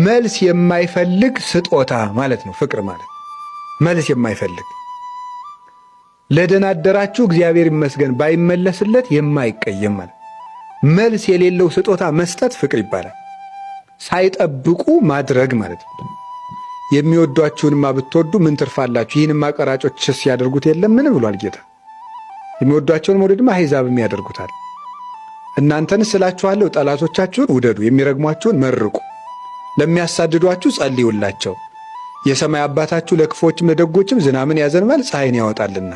መልስ የማይፈልግ ስጦታ ማለት ነው። ፍቅር ማለት መልስ የማይፈልግ ለደናደራችሁ እግዚአብሔር ይመስገን ባይመለስለት የማይቀየም ማለት መልስ የሌለው ስጦታ መስጠት ፍቅር ይባላል። ሳይጠብቁ ማድረግ ማለት ነው። የሚወዷችሁንማ ብትወዱ ምን ትርፋላችሁ? ይህንማ ቀራጮችስ ያደርጉት የለም ምን ብሏል ጌታ? የሚወዷቸውን መውደድማ አሕዛብም ያደርጉታል። እናንተንስ እላችኋለሁ ጠላቶቻችሁን ውደዱ፣ የሚረግሟችሁን መርቁ፣ ለሚያሳድዷችሁ ጸልዩላቸው። የሰማይ አባታችሁ ለክፎችም ለደጎችም ዝናብን ያዘንባል ፀሐይን ያወጣልና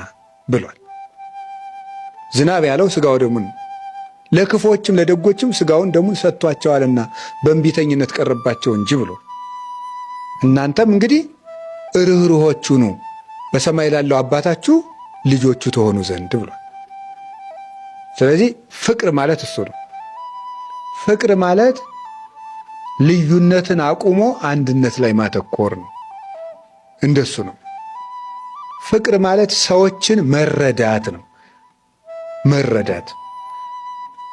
ብሏል። ዝናብ ያለው ሥጋው ደሙን ለክፎችም ለደጎችም ሥጋውን ደሙን ሰጥቷቸዋልና በእንቢተኝነት ቀረባቸው እንጂ ብሎ እናንተም እንግዲህ ርኅሩኆች ሁኑ በሰማይ ላለው አባታችሁ ልጆቹ ተሆኑ ዘንድ ብሏል። ስለዚህ ፍቅር ማለት እሱ ነው። ፍቅር ማለት ልዩነትን አቁሞ አንድነት ላይ ማተኮር ነው። እንደሱ ነው። ፍቅር ማለት ሰዎችን መረዳት ነው። መረዳት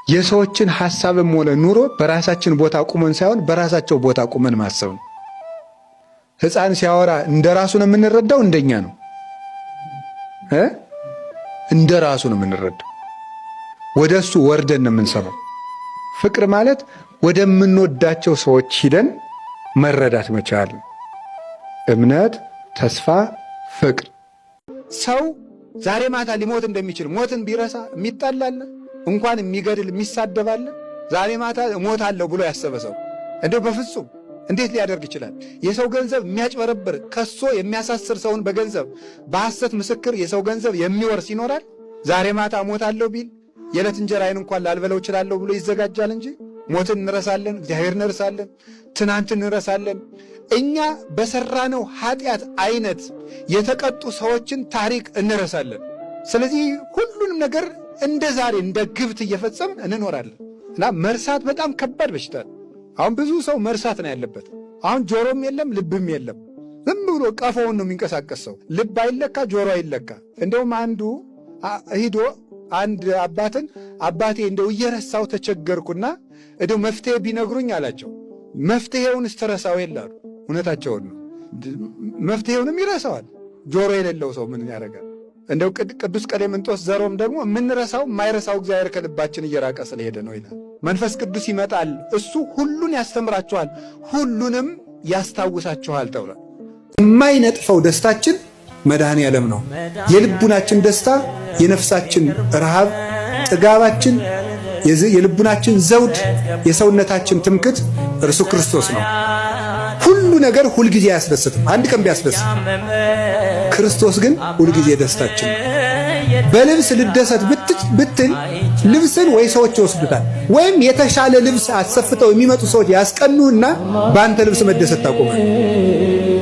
የሰዎችን ሐሳብም ሆነ ኑሮ በራሳችን ቦታ ቁመን ሳይሆን በራሳቸው ቦታ ቁመን ማሰብ ነው። ሕፃን ሲያወራ እንደራሱ ነው የምንረዳው፣ እንደኛ ነው እንደራሱ ነው የምንረዳው። ወደሱ ወርደን ነው የምንሰማው። ፍቅር ማለት ወደምንወዳቸው ሰዎች ሂደን መረዳት መቻል። እምነት፣ ተስፋ፣ ፍቅር። ሰው ዛሬ ማታ ሊሞት እንደሚችል ሞትን ቢረሳ የሚጣላል እንኳን የሚገድል የሚሳደባል። ዛሬ ማታ እሞታለሁ ብሎ ያሰበ ሰው እንደው በፍጹም እንዴት ሊያደርግ ይችላል? የሰው ገንዘብ የሚያጭበረብር ከሶ የሚያሳስር ሰውን በገንዘብ በሐሰት ምስክር የሰው ገንዘብ የሚወርስ ይኖራል? ዛሬ ማታ እሞታለሁ ቢል የዕለት እንጀራዬን እንኳን ላልበለው እችላለሁ ብሎ ይዘጋጃል እንጂ ሞትን እንረሳለን፣ እግዚአብሔር እንረሳለን፣ ትናንትን እንረሳለን። እኛ በሰራነው ኃጢአት አይነት የተቀጡ ሰዎችን ታሪክ እንረሳለን። ስለዚህ ሁሉንም ነገር እንደ ዛሬ እንደ ግብት እየፈጸምን እንኖራለን እና መርሳት በጣም ከባድ በሽታ ነው። አሁን ብዙ ሰው መርሳት ነው ያለበት። አሁን ጆሮም የለም ልብም የለም። ዝም ብሎ ቀፎውን ነው የሚንቀሳቀስ ሰው። ልብ አይለካ፣ ጆሮ አይለካ። እንደውም አንዱ ሂዶ አንድ አባትን አባቴ እንደው እየረሳው ተቸገርኩና እንደው መፍትሄ ቢነግሩኝ አላቸው። መፍትሄውን ስተረሳው የላሉ። እውነታቸውን ነው። መፍትሄውንም ይረሳዋል። ጆሮ የሌለው ሰው ምን ያደርጋል? እንደው ቅዱስ ቀሌምንጦስ ዘሮም ደግሞ የምንረሳው የማይረሳው እግዚአብሔር ከልባችን እየራቀ ስለሄደ ነው ይላል። መንፈስ ቅዱስ ይመጣል፣ እሱ ሁሉን ያስተምራችኋል፣ ሁሉንም ያስታውሳችኋል ተብሏል። የማይነጥፈው ደስታችን መድኃኔ ዓለም ነው። የልቡናችን ደስታ፣ የነፍሳችን ረሃብ፣ ጥጋባችን፣ የልቡናችን ዘውድ፣ የሰውነታችን ትምክት እርሱ ክርስቶስ ነው። ሁሉ ነገር ሁልጊዜ አያስደስትም። አንድ ቀን ቢያስደስት፣ ክርስቶስ ግን ሁልጊዜ ደስታችን ነው። በልብስ ልደሰት ብትል ልብስን ወይ ሰዎች ይወስዱታል፣ ወይም የተሻለ ልብስ አሰፍተው የሚመጡ ሰዎች ያስቀኑና በአንተ ልብስ መደሰት ታቆማል።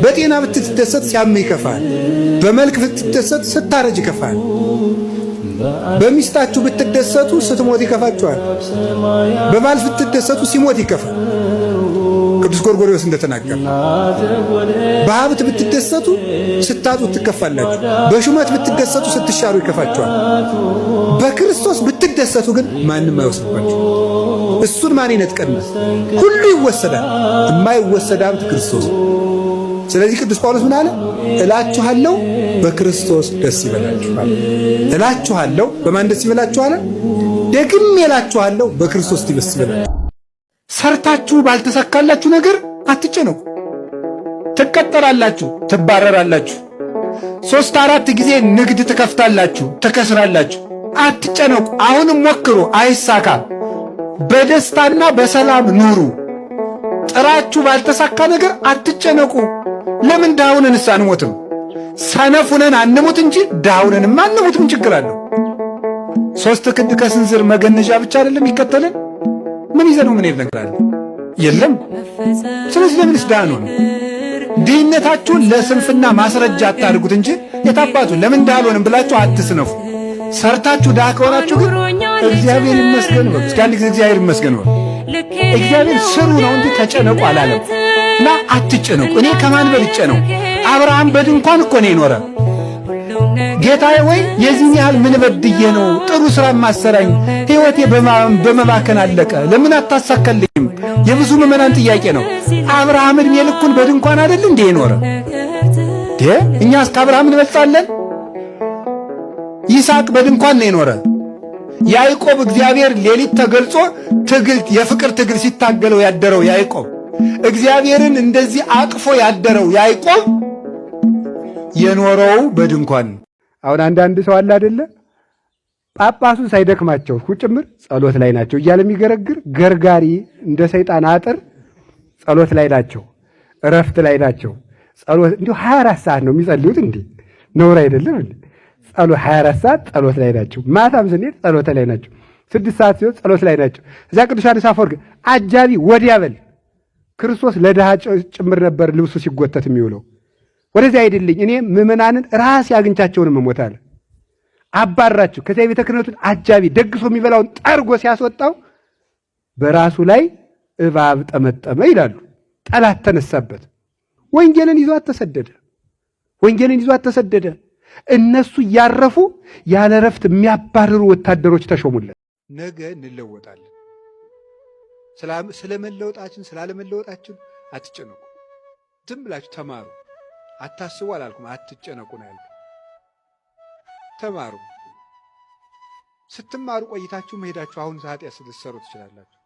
በጤና ብትደሰት ሲያምህ ይከፋል። በመልክ ብትደሰት ስታረጅ ይከፋል። በሚስታችሁ ብትደሰቱ ስትሞት ይከፋችኋል። በባል ብትደሰቱ ሲሞት ይከፋል። ቅዱስ ጎርጎርዮስ እንደተናገረ በሀብት ብትደሰቱ ስታጡ ትከፋላችሁ። በሹመት ብትደሰቱ ስትሻሩ ይከፋችኋል። በክርስቶስ ብትደሰቱ ግን ማንም አይወስድባችሁ። እሱን ማን ይነጥቀናል? ሁሉ ይወሰዳል። የማይወሰድ ሀብት ክርስቶስ። ስለዚህ ቅዱስ ጳውሎስ ምን አለ? እላችኋለሁ በክርስቶስ ደስ ይበላችሁ። እላችኋለሁ በማን ደስ ይበላችሁ አለ? ደግሜ እላችኋለሁ በክርስቶስ ደስ ይበላችሁ። ሰርታችሁ ባልተሳካላችሁ ነገር አትጨነቁ። ትቀጠራላችሁ፣ ትባረራላችሁ። 3-4 ጊዜ ንግድ ትከፍታላችሁ፣ ትከስራላችሁ። አትጨነቁ። አሁንም ሞክሩ፣ አይሳካ። በደስታና በሰላም ኑሩ። ጥራችሁ ባልተሳካ ነገር አትጨነቁ። ለምን ዳውነንስ አንሞትም? ሰነፉነን አንሙት እንጂ ዳውነንም አንሙት። ምን ችግር አለው? 3 ክንድ ከስንዝር መገነዣ ብቻ አይደለም ይከተልን? ምን ይዘነው ምን ይነግራል? የለም። ስለዚህ ለምንስ ዳኑ ነው? ድህነታችሁን ለስንፍና ማስረጃ አታድርጉት እንጂ የታባቱ ለምን ዳልሆንም ብላችሁ አትስነፉ። ሰርታችሁ ዳ ከሆናችሁ ግን እግዚአብሔር ይመስገን ነው። እስኪ አንድ ጊዜ እግዚአብሔር ይመስገን ነው። እግዚአብሔር ስሩ ነው እንጂ ተጨነቁ አላለም። እና አትጨነቁ። እኔ ከማን በልጬ ነው? አብርሃም በድንኳን እኮ ነው የኖረ። ጌታዬ ወይ የዚህን ያህል ምን በድዬ ነው ጥሩ ሥራ ማሰራኝ? ሕይወቴ በመባከን አለቀ፣ ለምን አታሳካልኝም? የብዙ ምዕመናን ጥያቄ ነው። አብርሃም እድሜ ልኩን በድንኳን አይደል እንዴ የኖረ? እኛስ ከአብርሃም እንበልጣለን? ይስሐቅ በድንኳን ነው የኖረ። ያዕቆብ እግዚአብሔር ሌሊት ተገልጾ ትግል የፍቅር ትግል ሲታገለው ያደረው ያዕቆብ፣ እግዚአብሔርን እንደዚህ አቅፎ ያደረው ያዕቆብ የኖረው በድንኳን። አሁን አንዳንድ ሰው አለ አይደለ ጳጳሱ ሳይደክማቸው ጭምር ጸሎት ላይ ናቸው እያለ የሚገረግር ገርጋሪ እንደ ሰይጣን አጥር ጸሎት ላይ ናቸው፣ እረፍት ላይ ናቸው። ጸሎት እንዲሁ 24 ሰዓት ነው የሚጸልዩት። እንዴ ነውር አይደለም እንዴ? ጸሎት 24 ሰዓት ጸሎት ላይ ናቸው። ማታም ስንሄድ ጸሎት ላይ ናቸው። 6 ሰዓት ሲሆን ጸሎት ላይ ናቸው። እዚያ ቅዱስ ዮሐንስ አፈወርቅ አጃቢ ወዲያ በል ክርስቶስ ለድሃ ጭምር ነበር ልብሱ ሲጎተት የሚውለው። ወደዚህ አይደለኝ እኔ ምዕመናንን ራሴ አግኝቻቸውንም እሞታለሁ። አባራችሁ ከዚያ ቤተ ክህነቱን አጃቢ ደግሶ የሚበላውን ጠርጎ ሲያስወጣው በራሱ ላይ እባብ ጠመጠመ ይላሉ። ጠላት ተነሳበት። ወንጌልን ይዟት ተሰደደ። ወንጌልን ይዟት ተሰደደ። እነሱ እያረፉ ያለ ረፍት የሚያባርሩ ወታደሮች ተሾሙለት። ነገ እንለወጣለን። ስለመለወጣችን ስላለመለወጣችን አትጨነቁ። ዝም ብላችሁ ተማሩ። አታስቡ አላልኩም፣ አትጨነቁ ነው ያልኩት። ተማሩ። ስትማሩ ቆይታችሁ መሄዳችሁ አሁን ኃጢአት ልትሰሩ ትችላላችሁ።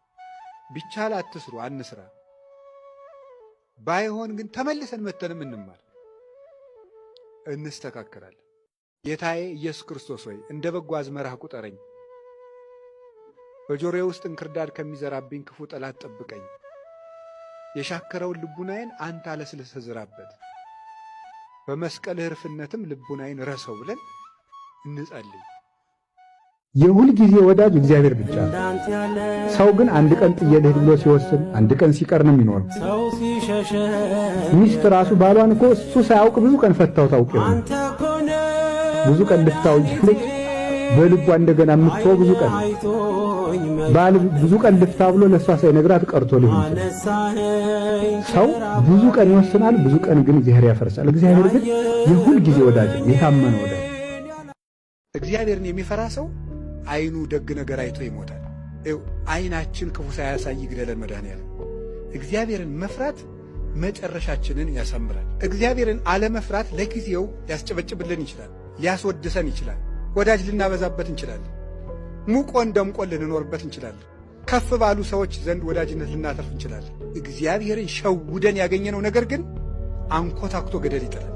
ቢቻል አትስሩ፣ አንስራ። ባይሆን ግን ተመልሰን መተንም እንማር፣ እንስተካከላለን። ጌታዬ ኢየሱስ ክርስቶስ ሆይ እንደ በጎ አዝመራህ ቁጠረኝ፣ በጆሮዬ ውስጥ እንክርዳድ ከሚዘራብኝ ክፉ ጠላት ጠብቀኝ። የሻከረውን ልቡናዬን አንተ አለስልሰህ ዝራበት፣ በመስቀልህ ዕርፍነትም ልቡናዬን ረሰው ብለን እንጸልይ። የሁል ጊዜ ወዳጅ እግዚአብሔር ብቻ ነው። ሰው ግን አንድ ቀን ጥዬ ልሂድ ብሎ ሲወስን አንድ ቀን ሲቀር ነው የሚኖረው። ሚስት ራሱ ባሏን እኮ እሱ ሳያውቅ ብዙ ቀን ፈታው ታውቂ ነው። ብዙ ቀን ልፍታው ይችላል በልቧ እንደገና የምትተው ብዙ ቀን ባል ብዙ ቀን ልፍታ ብሎ ለሷ ሳይነግራት ቀርቶ ሊሆን ይችላል። ሰው ብዙ ቀን ይወስናል፣ ብዙ ቀን ግን እግዚአብሔር ያፈርሳል። እግዚአብሔር ግን የሁል ጊዜ ወዳጅ፣ የታመነ ወዳጅ። እግዚአብሔርን የሚፈራ ሰው አይኑ ደግ ነገር አይቶ ይሞታል። አይናችን ክፉ ሳያሳይ ይግደለን መድኃኒዓለም። እግዚአብሔርን መፍራት መጨረሻችንን ያሳምራል። እግዚአብሔርን አለመፍራት ለጊዜው ሊያስጨበጭብልን ይችላል፣ ሊያስወድሰን ይችላል፣ ወዳጅ ልናበዛበት እንችላለን፣ ሙቆን ደምቆን ልንኖርበት እንችላለን፣ ከፍ ባሉ ሰዎች ዘንድ ወዳጅነት ልናተርፍ እንችላለን። እግዚአብሔርን ሸውደን ያገኘነው ነገር ግን አንኮታኩቶ ገደል ይጥላል።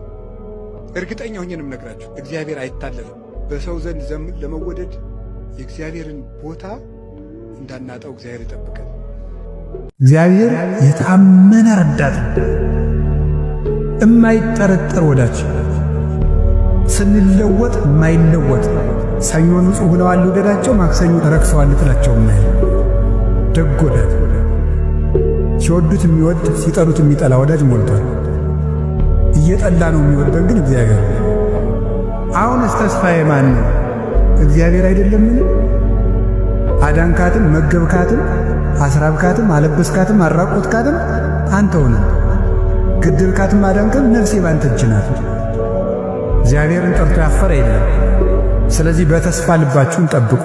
እርግጠኛ ሆኜንም ነግራችሁ እግዚአብሔር አይታለልም። በሰው ዘንድ ለመወደድ የእግዚአብሔርን ቦታ እንዳናጣው እግዚአብሔር ይጠብቀን። እግዚአብሔር የታመነ ረዳት፣ እማይጠረጠር ወዳጅ፣ ስንለወጥ የማይለወጥ ሰኞ ንጹሕ ሆነዋል ልውደዳቸው፣ ማክሰኞ ረክሰዋል ልጥላቸው የማይል ደግ ወዳጅ፣ ሲወዱት የሚወድ ሲጠሉት የሚጠላ ወዳጅ ሞልቷል። እየጠላ ነው የሚወደን ግን እግዚአብሔር። አሁንስ ተስፋዬ ማን ነው? እግዚአብሔር አይደለምን? አዳንካትም፣ መገብካትም፣ አስራብካትም፣ አለበስካትም፣ አራቆትካትም አንተው ነህ። ገደልካትም አዳንከም፣ ነፍሴ ባንተ እጅ ናት። እግዚአብሔርን ጠርቶ ያፈረ የለም። ስለዚህ በተስፋ ልባችሁን ጠብቁ።